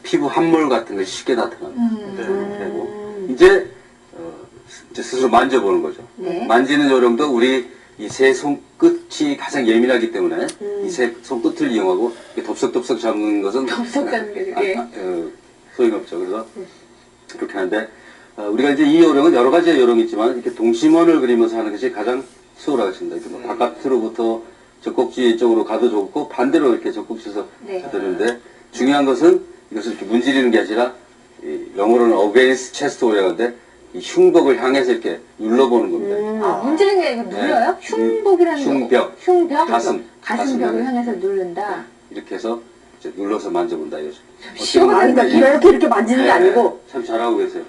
피부 함몰 같은 것이 쉽게 나타납니다. 되고 이제 스스로 만져보는 거죠. 네. 만지는 요령도 우리 이 새 손끝이 가장 예민하기 때문에 이 새 손끝을 이용하고 덥석덥석 잡는 것은 덥석 잡는 게 소용이 없죠. 그래서 그렇게 하는데 우리가 이제 이 요령은 여러 가지 요령이 있지만 이렇게 동심원을 그리면서 하는 것이 가장 수월하고 있습니다. 이렇게 뭐 바깥으로부터 젖꼭지 쪽으로 가도 좋고 반대로 이렇게 젖꼭지에서 되는데 중요한 것은 이것을 이렇게 문지르는 게 아니라 영어로는 against chest라고 하는데 이 흉벽을 향해서 이렇게 눌러보는 겁니다. 문지르는 게 아니고 눌러요? 흉복이라는 흉벽. 흉벽? 가슴벽을 향해서 누른다. 이렇게 해서 이제 눌러서 만져본다 이거죠. 그러니까 이렇게 만지는 게 아니고. 참 잘하고 계세요.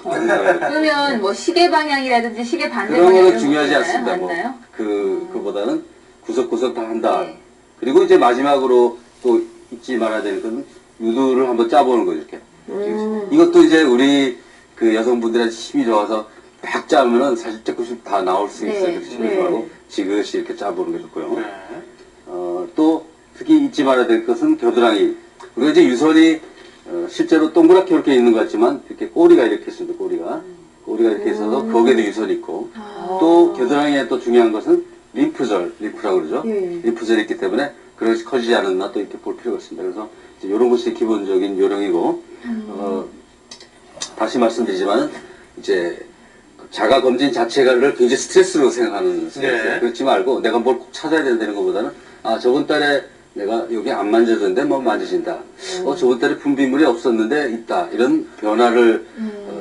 그러면 뭐 시계 방향이라든지 시계 반대 그런 방향 거는 중요하지 않습니다. 맞나요? 그보다는 구석구석 다 한다. 네. 그리고 이제 마지막으로 또 잊지 말아야 되는 것은 유두를 한번 짜보는 거죠, 이렇게. 이것도 이제 우리 그 여성분들한테 힘이 좋아서 막 짜면은 사실 조금씩 다 나올 수 있어요. 그래서 힘이 좋아하고 지그시 이렇게 짜보는 게 좋고요. 또 특히 잊지 말아야 될 것은 겨드랑이. 우리가 이제 유선이 실제로 동그랗게 이렇게 있는 것 같지만 이렇게 꼬리가 이렇게 있습니다. 꼬리가 이렇게 있어서 거기에도 유선이 있고 또 겨드랑이에 또 중요한 것은 림프라고 그러죠. 림프절이 있기 때문에 그것이 커지지 않았나 또 이렇게 볼 필요가 있습니다. 그래서 이런 것이 기본적인 요령이고 다시 말씀드리지만 이제 자가 검진 자체가를 굉장히 스트레스로 생각하는 스트레스. 그렇지 말고 내가 뭘 꼭 찾아야 된다는 것보다는 저번 달에 내가 여기 안 만져졌는데 뭐 만져진다. 저번 달에 분비물이 없었는데 있다. 이런 변화를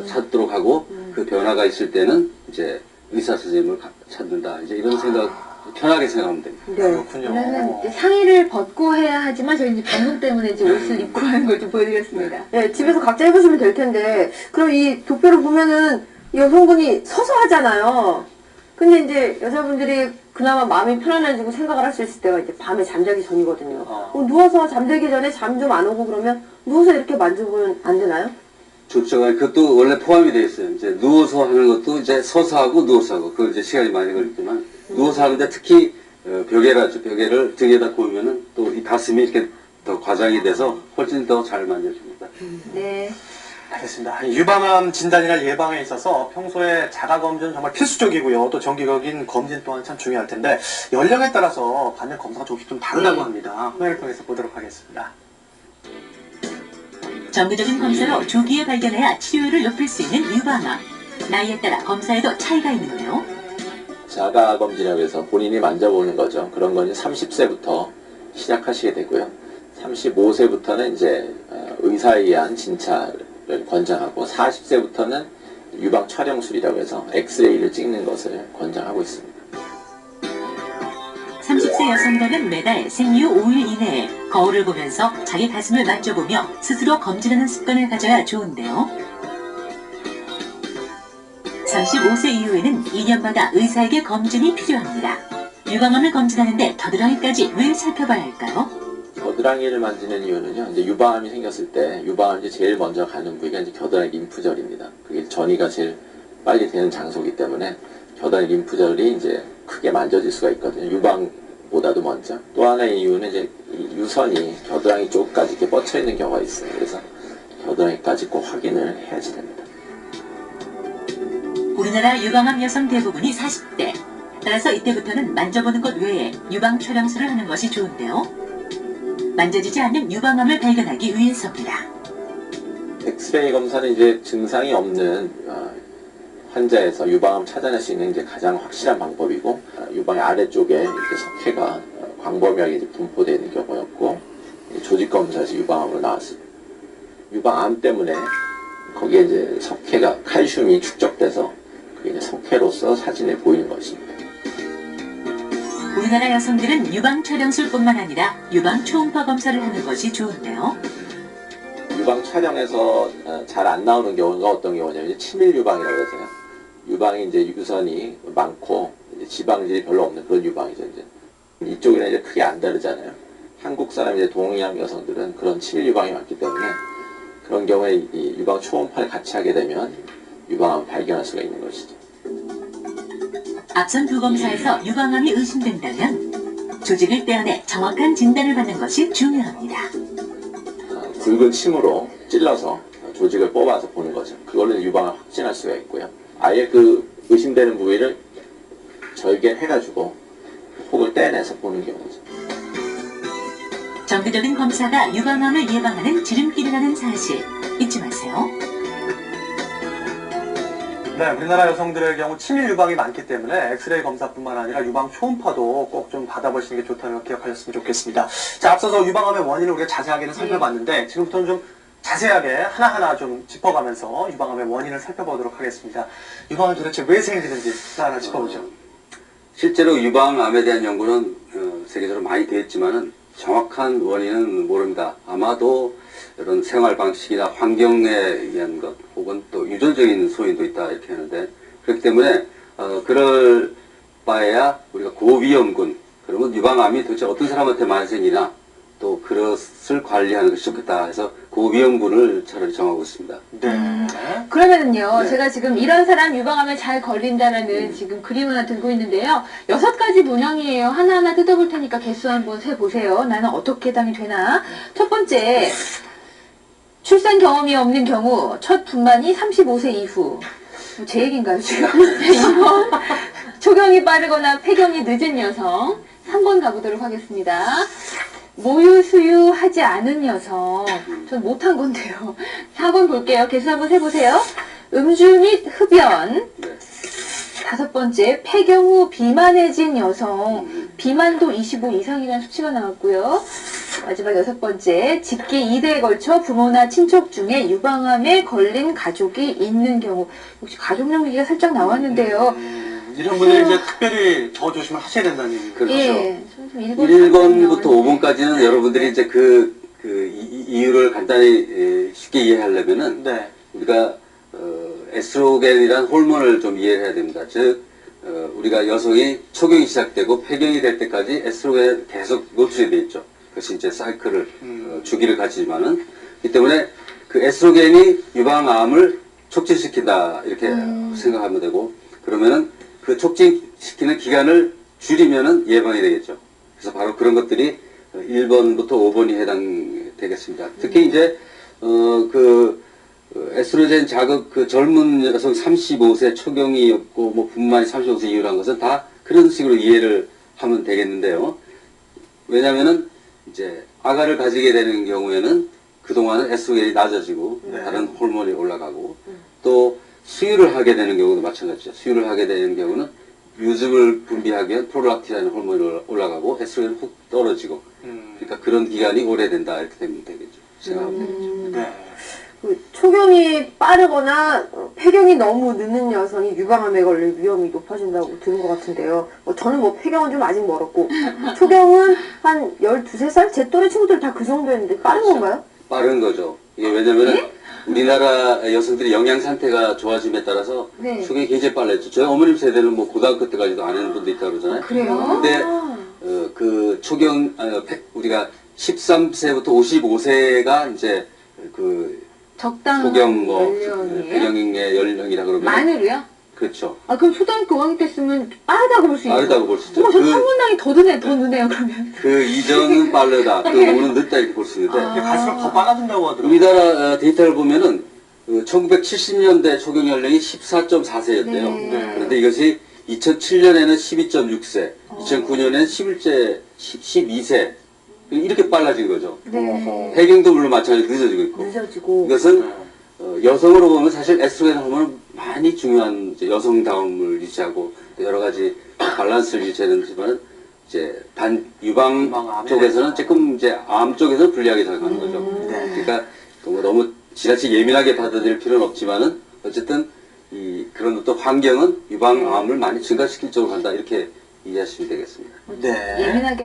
찾도록 하고 그 변화가 있을 때는 이제 의사 선생님을 찾는다. 이제 이런 생각 편하게 생각하면 됩니다. 그렇군요. 그러면 상의를 벗고 해야 하지만 저희 이제 방송 때문에 이제 옷을 입고 하는 걸 좀 보여드렸습니다. 네, 집에서 각자 해보시면 될 텐데, 그럼 이 도표를 보면은 이 여성분이 서서 하잖아요. 근데 이제 여자분들이 그나마 마음이 편안해지고 생각을 할 수 있을 때가 이제 밤에 잠자기 전이거든요. 누워서 잠들기 전에 잠 좀 안 오고 그러면 누워서 이렇게 만져보면 안 되나요? 좋죠. 그것도 원래 포함이 되어 있어요. 이제 누워서 하는 것도 이제 서서 하고 누워서 하고 그걸 이제 시간이 많이 걸리지만 누워서 하는데 특히 벽에라죠. 벽에를 등에다 꼽으면은 또 이 가슴이 이렇게 더 과장이 돼서 훨씬 더 잘 만져줍니다. 네. 알겠습니다. 유방암 진단이나 예방에 있어서 평소에 자가검진은 정말 필수적이고요. 또 정기적인 검진 또한 참 중요할 텐데 연령에 따라서 받는 검사가 조금 좀 다르다고 합니다. 화면을 통해서 보도록 하겠습니다. 정기적인 검사로 조기에 발견해야 치료율을 높일 수 있는 유방암. 나이에 따라 검사에도 차이가 있는데요. 자가검진이라고 해서 본인이 만져보는 거죠. 그런 건 30세부터 시작하시게 되고요. 35세부터는 이제 의사에 의한 진찰을 권장하고 40세부터는 유방 촬영술이라고 해서 엑스레이를 찍는 것을 권장하고 있습니다. 30세 여성들은 매달 생리 후 5일 이내에 거울을 보면서 자기 가슴을 만져보며 스스로 검진하는 습관을 가져야 좋은데요. 35세 이후에는 2년마다 의사에게 검진이 필요합니다. 유방암을 검진하는데 겨드랑이까지 왜 살펴봐야 할까요? 겨드랑이를 만지는 이유는요. 이제 유방암이 생겼을 때 유방암이 제일 먼저 가는 부위가 이제 겨드랑이 림프절입니다. 그게 전이가 제일 빨리 되는 장소이기 때문에 겨드랑이 림프절이 이제 크게 만져질 수가 있거든요. 유방보다도 먼저. 또 하나의 이유는 이제 이 유선이 겨드랑이 쪽까지 이렇게 뻗쳐 있는 경우가 있어요. 그래서 겨드랑이까지 꼭 확인을 해야지 됩니다. 우리나라 유방암 여성 대부분이 40대. 따라서 이때부터는 만져보는 것 외에 유방 촬영술을 하는 것이 좋은데요. 만져지지 않는 유방암을 발견하기 위해서입니다. 엑스레이 검사는 이제 증상이 없는 환자에서 유방암 찾아낼 수 있는 이제 가장 확실한 방법이고 유방의 아래쪽에 이렇게 석회가 광범위하게 이제 분포되어 있는 경우였고 조직 검사에서 유방암으로 나왔습니다. 유방암 때문에 거기에 이제 석회가 칼슘이 축적돼서 그게 이제 석회로서 사진에 보이는 것입니다. 우리나라 여성들은 유방 촬영술뿐만 아니라 유방 초음파 검사를 하는 것이 좋은데요. 유방 촬영에서 잘 안 나오는 경우가 어떤 경우냐면 치밀 유방이라고 해서요. 유방이 이제 유선이 많고 이제 지방질이 별로 없는 그런 유방이죠. 이제 이쪽이랑 이제 크게 안 다르잖아요. 한국 사람 이제 동양 여성들은 그런 치밀 유방이 많기 때문에 그런 경우에 이 유방 초음파를 같이 하게 되면 유방암을 발견할 수가 있는 것이죠. 앞선 두 검사에서 유방암이 의심된다면 조직을 떼어내 정확한 진단을 받는 것이 중요합니다. 굵은 침으로 찔러서 조직을 뽑아서 보는 거죠. 그걸로 유방을 확진할 수가 있고요. 아예 그 의심되는 부위를 절개해가지고 혹을 떼내서 보는 경우죠. 정기적인 검사가 유방암을 예방하는 지름길이라는 사실 잊지 마세요. 네, 우리나라 여성들의 경우 치밀 유방이 많기 때문에 엑스레이 검사뿐만 아니라 유방 초음파도 꼭 좀 받아보시는 게 좋다는 걸 기억하셨으면 좋겠습니다. 자, 앞서서 유방암의 원인을 우리가 자세하게는 살펴봤는데 지금부터는 좀 자세하게 하나하나 좀 짚어가면서 유방암의 원인을 살펴보도록 하겠습니다. 유방암이 도대체 왜 생기는지 하나하나 짚어보죠. 실제로 유방암에 대한 연구는 세계적으로 많이 되어 있지만은 정확한 원인은 모릅니다. 아마도 이런 생활 방식이나 환경에 의한 것 혹은 또 유전적인 소인도 있다 이렇게 하는데 그렇기 때문에 그럴 바에야 우리가 고위험군 그러면 유방암이 도대체 어떤 사람한테 많이 생기나 또 그것을 관리하는 것이 좋겠다 해서 고위험군을 차라리 정하고 있습니다. 네. 그러면은요, 네. 제가 지금 이런 사람 유방암에 잘 걸린다라는 지금 그림을 하나 들고 있는데요. 6가지 문항이에요. 하나하나 뜯어볼 테니까 개수 한번 세보세요. 나는 어떻게 해당이 되나. 첫 번째, 출산 경험이 없는 경우, 첫 분만이 35세 이후. 제 얘기인가요, 지금? 2번, 초경이 빠르거나 폐경이 늦은 여성. 3번 가보도록 하겠습니다. 모유 수유하지 않은 여성. 전 못한 건데요. 4번 볼게요. 개수 한번 세보세요. 음주 및 흡연. 네. 5번째, 폐경 후 비만해진 여성. 비만도 25 이상이라는 수치가 나왔고요. 마지막 6번째, 직계 2대에 걸쳐 부모나 친척 중에 유방암에 걸린 가족이 있는 경우. 역시 가족력 얘기가 살짝 나왔는데요. 이런 분들이 이제 특별히 더 조심을 하셔야 된다는 얘기죠. 그렇죠. 예, 좀 1번부터 5번까지는 여러분들이 이제 이유를 간단히 쉽게 이해하려면은 네. 우리가 에스트로겐이란 호르몬을 좀 이해해야 됩니다. 즉 우리가 여성이 초경이 시작되고 폐경이 될 때까지 에스트로겐에 계속 노출이 돼 있죠. 그것이 이제 사이클을 주기를 가지지만은 이 때문에 그 에스트로겐이 유방암을 촉진시킨다 이렇게 생각하면 되고 그러면은 그 촉진시키는 기간을 줄이면은 예방이 되겠죠. 그래서 바로 그런 것들이 1번부터 5번이 해당되겠습니다. 특히 이제 에스트로겐 자극 젊은 여성 35세 초경이 없고 뭐 분만이 35세 이후라는 것은 다 그런 식으로 이해를 하면 되겠는데요. 왜냐면은 이제 아가를 가지게 되는 경우에는 그동안은 에스트로겐이 낮아지고 네. 다른 호르몬이 올라가고 또 수유를 하게 되는 경우도 마찬가지죠. 수유를 하게 되는 경우는 유즙을 분비하기 위한 프롤락틴이라는 호르몬이 올라가고 에스트로겐이 훅 떨어지고 그러니까 그런 기간이 오래된다 이렇게 되면 되겠죠. 생각하면 되겠죠. 네. 그 초경이 빠르거나 폐경이 너무 늦는 여성이 유방암에 걸릴 위험이 높아진다고 들은 것 같은데요. 저는 뭐 폐경은 좀 아직 멀었고 초경은 한 12~13살? 제 또래 친구들 다 그 정도였는데 빠른 건가요? 빠른 거죠. 이게 왜냐면은 우리나라 여성들이 영양 상태가 좋아짐에 따라서 네. 초경이 굉장히 빨랐죠. 저희 어머님 세대는 뭐 고등학교 때까지도 안 하는 분도 있다고 그러잖아요. 그래요? 근데 그 초경 우리가 13세부터 55세가 이제 그 적당한 초경 뭐 연령이에요? 폐경의 연령이라 그러면 만으로요? 그렇죠. 아, 그럼 초등학교 5학년 때 쓰면 빠르다고 볼 수 있어요? 빠르다고 볼 수 있죠. 어머, 저 한문당이 더 느네요, 그러면. 그 이전은 빠르다, 그 후는 늦다 이렇게 볼 수 있는데 이게 갈수록 더 빨라진다고 하더라고요. 우리나라 데이터를 보면은 1970년대 초경 연령이 14.4세였대요. 네. 그런데 이것이 2007년에는 12.6세, 2009년에는 12세 이렇게 빨라진 거죠. 네. 폐경도 물론 마찬가지로 늦어지고 있고. 늦어지고. 이것은 여성으로 보면 사실 에스트로겐 호르몬은 많이 중요한 이제 여성다움을 유지하고 여러 가지 밸런스를 유지하는지만 이제 유방 유방암에 쪽에서는 조금 이제 암 쪽에서 불리하게 작용하는 거죠. 네. 그러니까 너무 지나치게 예민하게 받아들일 필요는 없지만은 어쨌든 그런 어떤 환경은 유방암을 많이 증가시킬 쪽으로 간다 이렇게 이해하시면 되겠습니다. 네. 예민하게.